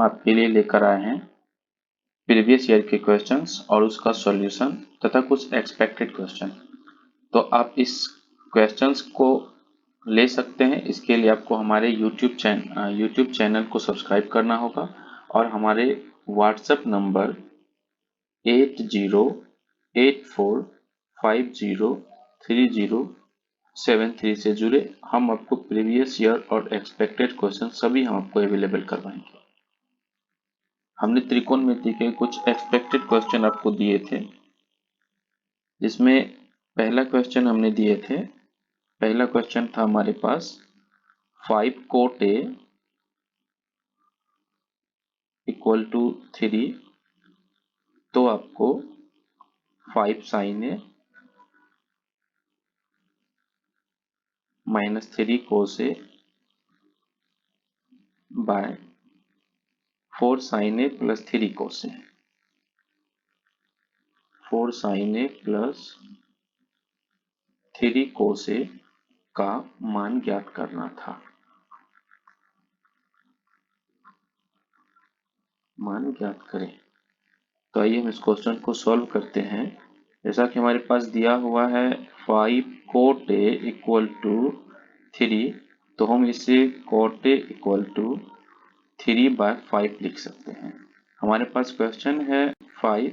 आपके लिए लेकर आए हैं प्रीवियस ईयर के क्वेश्चंस और उसका सॉल्यूशन तथा कुछ एक्सपेक्टेड क्वेश्चन। तो आप इस क्वेश्चंस को ले सकते हैं। इसके लिए आपको हमारे यूट्यूब चैनल को सब्सक्राइब करना होगा और हमारे व्हाट्सएप नंबर 8084503073 से जुड़े। हम आपको प्रीवियस ईयर और एक्सपेक्टेड क्वेश्चन सभी हम आपको अवेलेबल करवाएंगे। हमने त्रिकोणमिति के कुछ एक्सपेक्टेड क्वेश्चन आपको दिए थे, जिसमें पहला क्वेश्चन हमने दिए थे। पहला क्वेश्चन था हमारे पास 5 cot A इक्वल टू 3, तो आपको 5 sin A minus 3 cos A by 4 sin A plus 3 cos A, 4 sin A plus 3 cos A का मान ज्ञात करना था। मान ज्ञात करें। तो आइए हम इस क्वेश्चन को सॉल्व करते हैं। जैसा कि हमारे पास दिया हुआ है 5 cot A इक्वल टू 3, तो हम इसे cot A इक्वल टू 3/5 लिख सकते हैं। हमारे पास क्वेश्चन है 5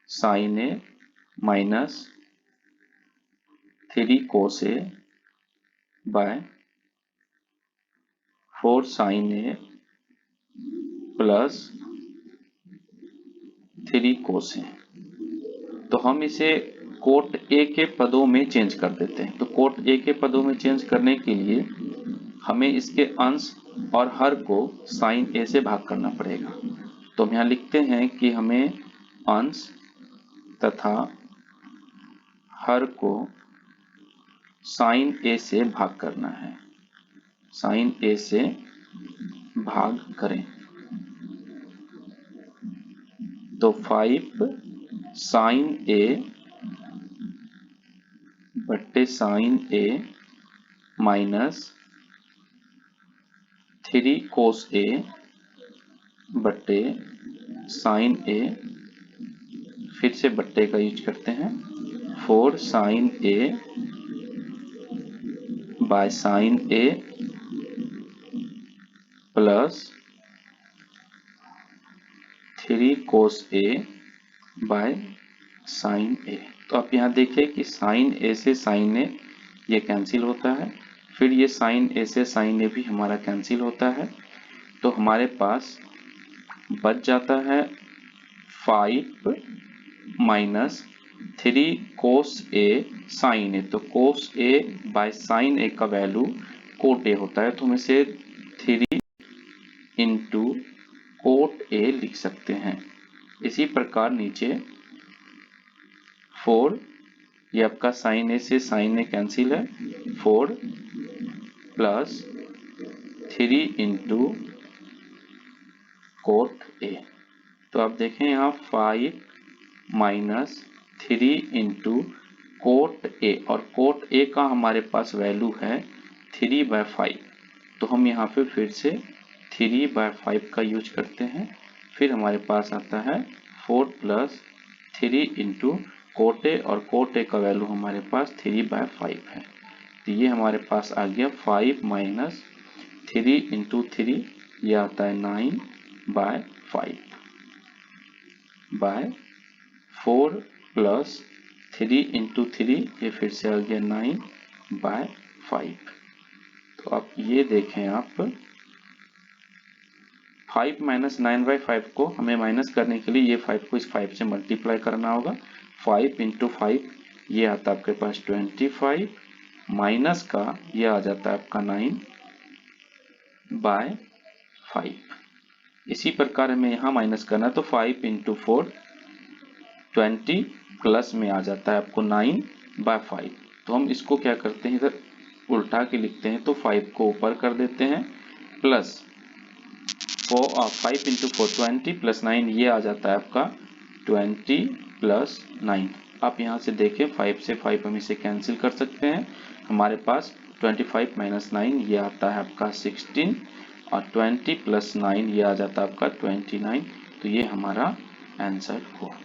sin A minus 3 cos A by 4 sin A plus 3 cos A। तो हम इसे कोट ए के पदों में चेंज कर देते हैं। तो कोट ए के पदों में चेंज करने के लिए हमें इसके अंश और हर को साइन ए से भाग करना पड़ेगा। तो हम यहाँ लिखते हैं कि हमें अंश तथा हर को साइन ए से भाग करना है। साइन ए से भाग करें। तो 5 साइन ए बट्टे sine A minus 3 cos A बट्टे साइन ए, फिर से बट्टे का यूज करते हैं, 4 sine A by sine A plus 3 cos A बाय साइन ए। तो आप यहाँ देखिए कि साइन ए से साइन ए ये कैंसिल होता है, फिर ये साइन ए से साइन ए भी हमारा कैंसिल होता है। तो हमारे पास बच जाता है 5 minus 3 cos A sign A. तो cos A बाय साइन ए का वैल्यू कोट ए होता है, तो हम इसे 3 इंटू कोट ए लिख सकते हैं। इसी प्रकार नीचे 4, ये आपका साइन ए से साइन ए कैंसिल है, 4 प्लस 3 इंटू कोट ए। तो आप देखें यहाँ 5 माइनस 3 इंटू कोट ए, और कोट ए का हमारे पास वैल्यू है 3/5। तो हम यहाँ पे फिर से 3/5 का यूज करते हैं। फिर हमारे पास आता है 4 प्लस 3 इंटू कोट ए, और कोट ए का वैल्यू हमारे पास 3/5 है। तो ये हमारे पास आ गया 5 माइनस 3 इंटू 3, ये आता है 9/5 बाय 4 प्लस 3 इंटू 3, ये फिर से आ गया 9/5। तो आप ये देखें, आप 5 माइनस 9/5 को हमें माइनस करने के लिए ये 5 को इस 5 से मल्टीप्लाई करना होगा। 5 इंटू 5 ये आता है आपके पास 25, माइनस का ये आ जाता है आपका 9/5। इसी प्रकार हमें यहाँ माइनस करना है, तो 5 इंटू 4 20 प्लस में आ जाता है आपको 9/5। तो हम इसको क्या करते हैं, इधर उल्टा के लिखते हैं। तो 5 को ऊपर कर देते हैं, प्लस 5 इंटू 4 20 प्लस 9, ये आ जाता है आपका 20 प्लस 9। आप यहाँ से देखें 5 से 5 हम इसे कैंसिल कर सकते हैं। हमारे पास 25 माइनस 9 ये आता है आपका 16, और 20 + 9 ये आ जाता है आपका 29। तो ये हमारा आंसर हुआ।